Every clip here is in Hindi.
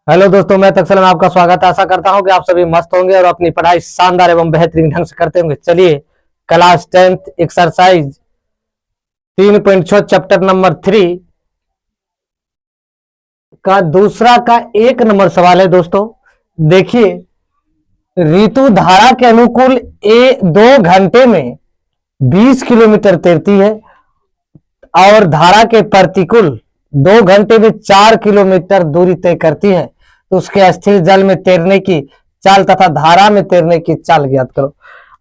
हेलो दोस्तों, मैं तकसल में आपका स्वागत है। आशा करता हूं कि आप सभी मस्त होंगे और अपनी पढ़ाई शानदार एवं बेहतरीन ढंग से करते होंगे। चलिए, class 10th exercise 3.6 chapter number 3 का दूसरा का 1 नंबर सवाल है। दोस्तों देखिए, ऋतु धारा के अनुकूल 2 घंटे में 20 किलोमीटर तैरती है और धारा के प्रतिकूल 2 घंटे में 4 किलोमीटर दूरी तय करती है। तो उसके स्थिर जल में तैरने की चाल तथा धारा में तैरने की चाल ज्ञात करो।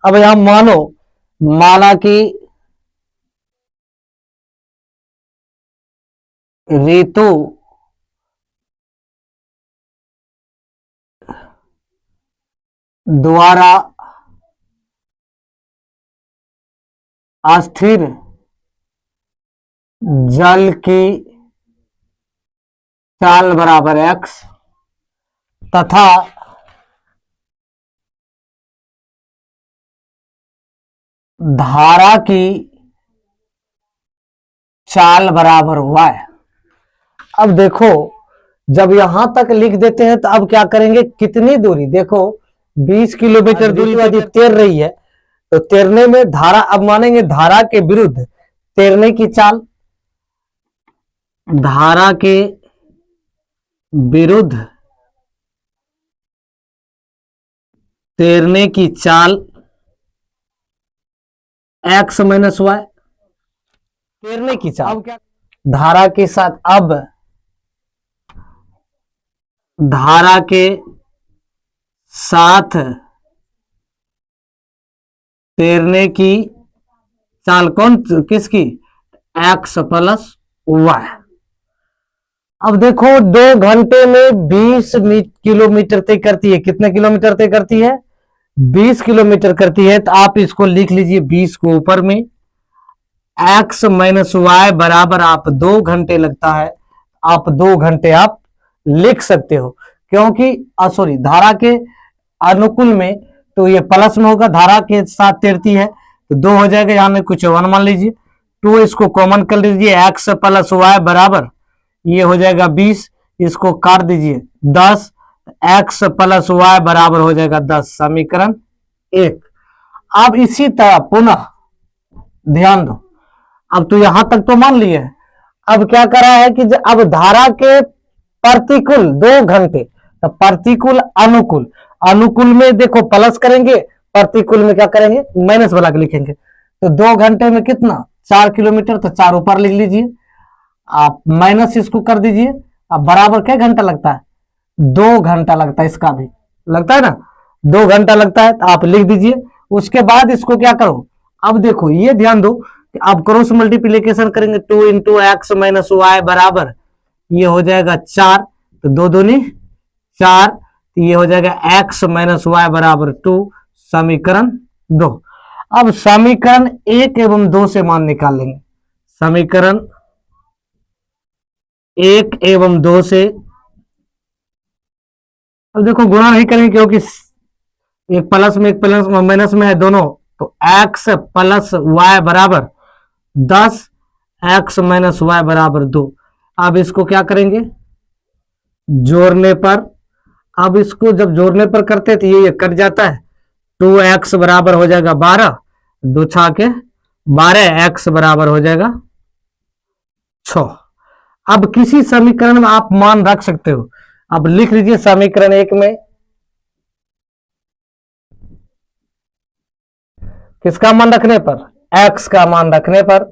अब यहां माना कि ऋतु द्वारा अस्थिर जल की चाल बराबर x तथा धारा की चाल बराबर y। अब देखो, जब यहां तक लिख देते हैं तो अब क्या करेंगे, कितनी दूरी, देखो 20 किलोमीटर दूरी यदि तैर रही है तो तैरने में धारा, अब मानेंगे धारा के विरुद्ध तैरने की चाल, धारा के विरुद्ध तैरने की चाल x माइनस वाई, तैरने की चाल। अब क्या, धारा के साथ, अब धारा के साथ तैरने की चाल कौन किसकी, x प्लस वाई। अब देखो 2 घंटे में 20 किलोमीटर तय करती है। कितने किलोमीटर तय करती है, 20 किलोमीटर करती है। तो आप इसको लिख लीजिए 20 को ऊपर में, x माइनस वाई बराबर, आप 2 घंटे लगता है, आप 2 घंटे आप लिख सकते हो। क्योंकि सॉरी, धारा के अनुकूल में तो ये प्लस में होगा, धारा के साथ तैरती है तो 2 हो जाएगा, यहां में कुछ 1 मान लीजिए, 2 इसको कॉमन कर लीजिए, x प्लस वाई बराबर ये हो जाएगा 20, इसको काट दीजिए 10, x प्लस वाई बराबर हो जाएगा 10, समीकरण 1। अब इसी तरह पुनः ध्यान दो, अब तो यहां तक तो मान लिए। अब क्या करा है कि अब धारा के प्रतिकूल 2 घंटे, तो प्रतिकूल अनुकूल, अनुकूल में देखो प्लस करेंगे, प्रतिकूल में क्या करेंगे, माइनस वाला लिखेंगे। तो 2 घंटे में कितना, 4 किलोमीटर, तो 4 ऊपर लिख लीजिए, आप माइनस इसको कर दीजिए। अब बराबर क्या घंटा लगता है, 2 घंटा लगता है, इसका भी लगता है ना, 2 घंटा लगता है, तो आप लिख दीजिए। उसके बाद इसको क्या करो, अब देखो ये ध्यान दो कि आप क्रॉस मल्टीप्लीकेशन करेंगे, 2 इंटू एक्स माइनस वाई बराबर ये हो जाएगा 4, तो 2 दूनी 4, तो ये हो जाएगा x माइनस वाई बराबर 2, समीकरण 2। अब समीकरण 1 एवं 2 से मान निकाल लेंगे, समीकरण 1 एवं 2 से। अब देखो गुणा नहीं करेंगे क्योंकि एक प्लस में एक प्लस माइनस में है दोनों, तो x प्लस वाई बराबर 10, x माइनस वाई बराबर 2। अब इसको क्या करेंगे, जोड़ने पर, अब इसको जब जोड़ने पर करते तो ये कट जाता है, 2x बराबर हो जाएगा 12, 2 छा के 12, x बराबर हो जाएगा 6। अब किसी समीकरण में आप मान रख सकते हो, अब लिख लीजिए समीकरण 1 में किसका मान रखने पर, x का मान रखने पर,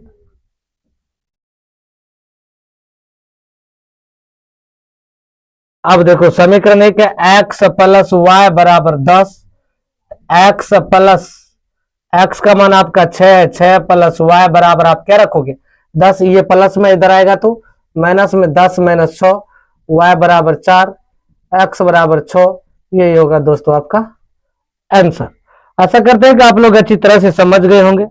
अब देखो समीकरण 1 है x प्लस वाई बराबर 10, x प्लस x का मान आपका 6 प्लस वाई बराबर आप क्या रखोगे 10, ये प्लस में इधर आएगा तो माइनस में 10 माइनस 6, वाई बराबर 4, x बराबर 6। ये होगा दोस्तों आपका आंसर। आशा करते हैं कि आप लोग अच्छी तरह से समझ गए होंगे।